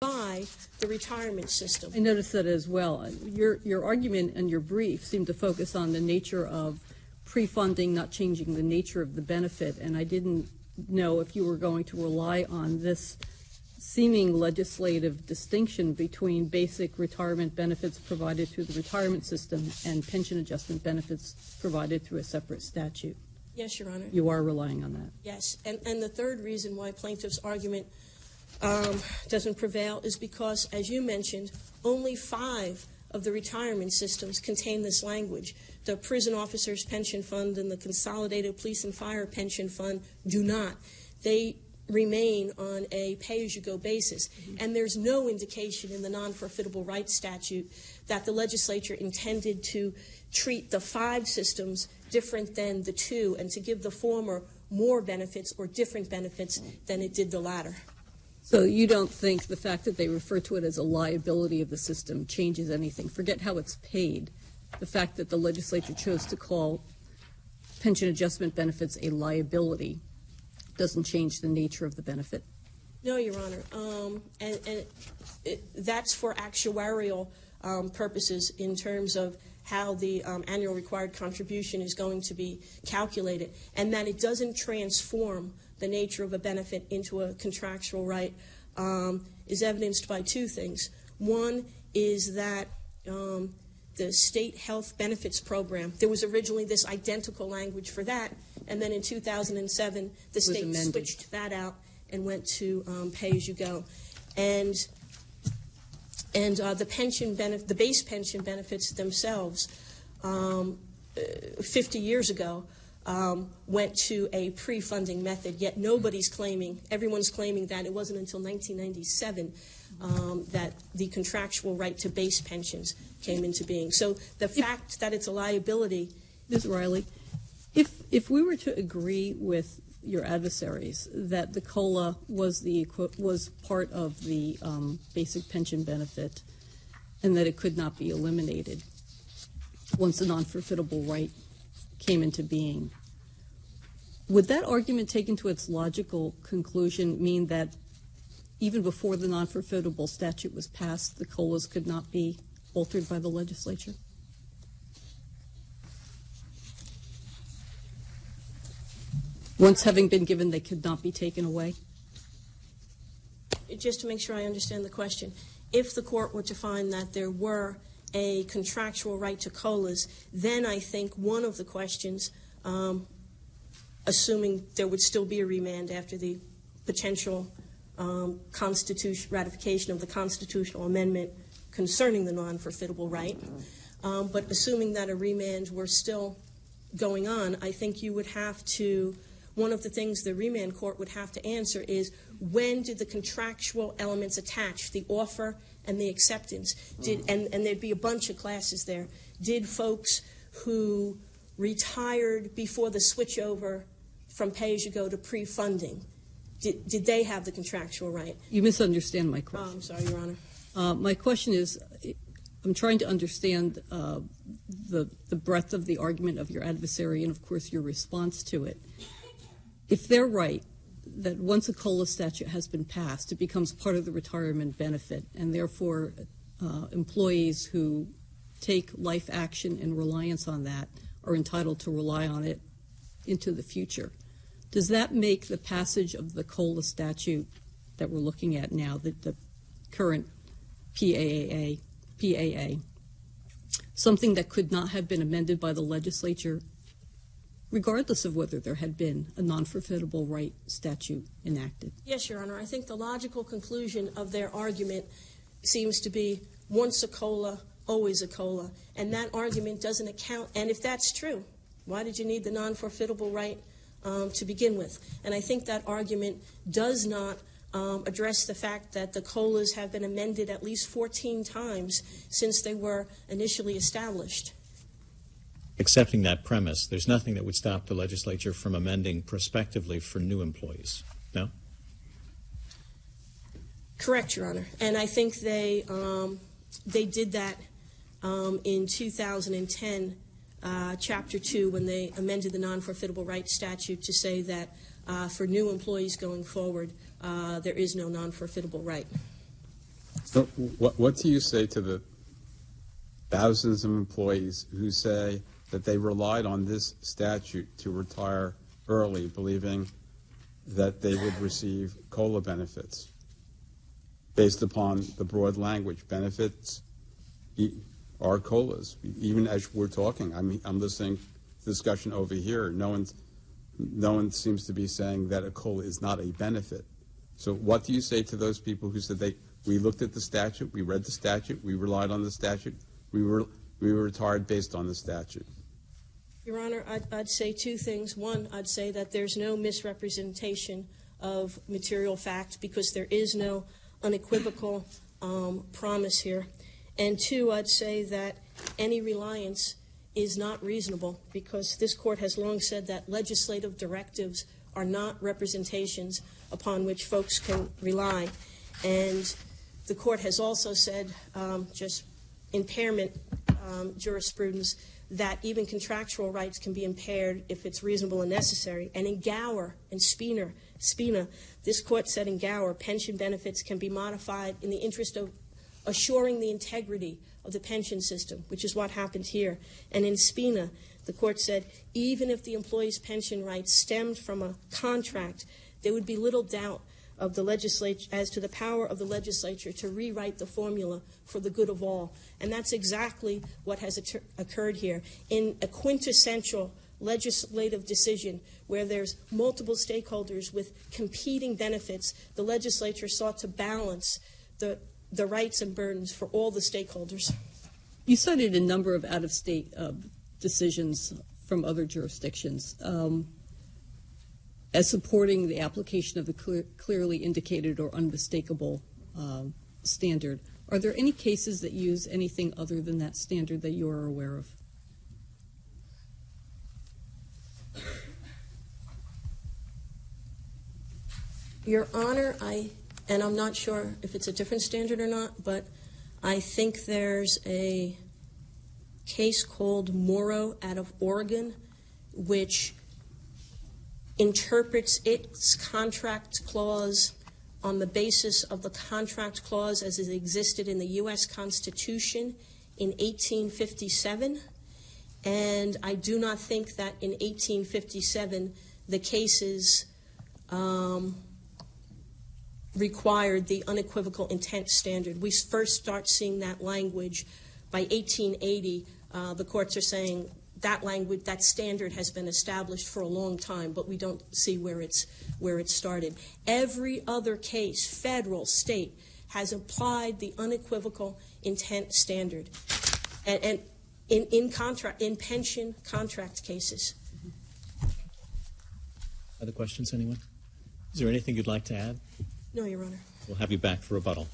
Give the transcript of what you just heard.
by the retirement system. I noticed that as well. Your argument and your brief seemed to focus on the nature of pre-funding not changing the nature of the benefit, and I didn't know if you were going to rely on this seeming legislative distinction between basic retirement benefits provided through the retirement system and pension adjustment benefits provided through a separate statute. Yes, Your Honor. You are relying on that. Yes, and the third reason why plaintiff's argument doesn't prevail is because, as you mentioned, only 5 of the retirement systems contain this language. The Prison Officers Pension Fund and the Consolidated Police and Fire Pension Fund do not. They remain on a pay-as-you-go basis. And there's no indication in the non-forfeitable rights statute that the legislature intended to treat the 5 systems different than the 2 and to give the former more benefits or different benefits than it did the latter. So you don't think the fact that they refer to it as a liability of the system changes anything? Forget how it's paid. The fact that the legislature chose to call pension adjustment benefits a liability doesn't change the nature of the benefit. No, Your Honor. That's for actuarial purposes in terms of how the annual required contribution is going to be calculated, and that it doesn't transform the nature of a benefit into a contractual right is evidenced by 2 things. One is that the state health benefits program, there was originally this identical language for that, and then in 2007 the state switched that out and went to pay-as-you-go. And the pension benefit, the base pension benefits themselves, 50 years ago, went to a pre-funding method, yet nobody's claiming, everyone's claiming that it wasn't until 1997 that the contractual right to base pensions came into being. So the fact that it's a liability. Ms. Riley, if we were to agree with your adversaries that the COLA was part of the basic pension benefit and that it could not be eliminated once the non-forfeitable right came into being, would that argument taken to its logical conclusion mean that even before the non-forfeitable statute was passed, the COLAs could not be altered by the legislature? Once having been given, they could not be taken away? Just to make sure I understand the question, if the court were to find that there were a contractual right to COLAs, then I think one of the questions, assuming there would still be a remand after the potential ratification of the constitutional amendment concerning the non-forfeitable right, but assuming that a remand were still going on, I think you would have to, one of the things the remand court would have to answer is, when did the contractual elements attach, the offer and the acceptance? And there'd be a bunch of classes there. Did folks who retired before the switchover from pay-as-you-go to pre-funding, did they have the contractual right? You misunderstand my question. Oh, I'm sorry, Your Honor. My question is, I'm trying to understand the breadth of the argument of your adversary and, of course, your response to it. If they're right that once a COLA statute has been passed, it becomes part of the retirement benefit, and therefore employees who take life action in reliance on that are entitled to rely on it into the future, does that make the passage of the COLA statute that we're looking at now, the current PAA, something that could not have been amended by the legislature regardless of whether there had been a non-forfeitable right statute enacted? Yes, Your Honor. I think the logical conclusion of their argument seems to be once a COLA, always a COLA. And that argument doesn't account. And if that's true, why did you need the non-forfeitable right to begin with? And I think that argument does not address the fact that the COLAs have been amended at least 14 times since they were initially established. Accepting that premise, there's nothing that would stop the legislature from amending prospectively for new employees, no? Correct, Your Honor. And I think they did that in 2010, Chapter 2, when they amended the non-forfeitable rights statute to say that for new employees going forward, there is no non-forfeitable right. So what do you say to the thousands of employees who say that they relied on this statute to retire early, believing that they would receive COLA benefits based upon the broad language? Benefits are COLAs. Even as we're talking, I'm listening to the discussion over here. No one seems to be saying that a COLA is not a benefit. So what do you say to those people who said we looked at the statute, we read the statute, we relied on the statute, we were retired based on the statute? Your Honor, I'd say two things. One, I'd say that there's no misrepresentation of material fact because there is no unequivocal promise here. And two, I'd say that any reliance is not reasonable because this Court has long said that legislative directives are not representations upon which folks can rely. And the Court has also said, just impairment jurisprudence, that even contractual rights can be impaired if it's reasonable and necessary. And in Gower and Spina, this Court said in Gower, pension benefits can be modified in the interest of assuring the integrity of the pension system, which is what happened here. And in Spina, the Court said even if the employee's pension rights stemmed from a contract, there would be little doubt of the legislature as to the power of the legislature to rewrite the formula for the good of all. And that's exactly what has occurred here. In a quintessential legislative decision where there's multiple stakeholders with competing benefits, the legislature sought to balance the rights and burdens for all the stakeholders. You cited a number of out-of-state decisions from other jurisdictions as supporting the application of the clearly indicated or unmistakable standard. Are there any cases that use anything other than that standard that you are aware of? Your Honor, and I'm not sure if it's a different standard or not, but I think there's a case called Morrow out of Oregon, which interprets its contract clause on the basis of the contract clause as it existed in the U.S. Constitution in 1857. And I do not think that in 1857 the cases required the unequivocal intent standard. We first start seeing that language by 1880. The courts are saying that language, that standard has been established for a long time, but we don't see where it started. Every other case, federal, state, has applied the unequivocal intent standard, and in pension contract cases. Other questions, anyone? Is there anything you'd like to add? No, Your Honor. We'll have you back for rebuttal.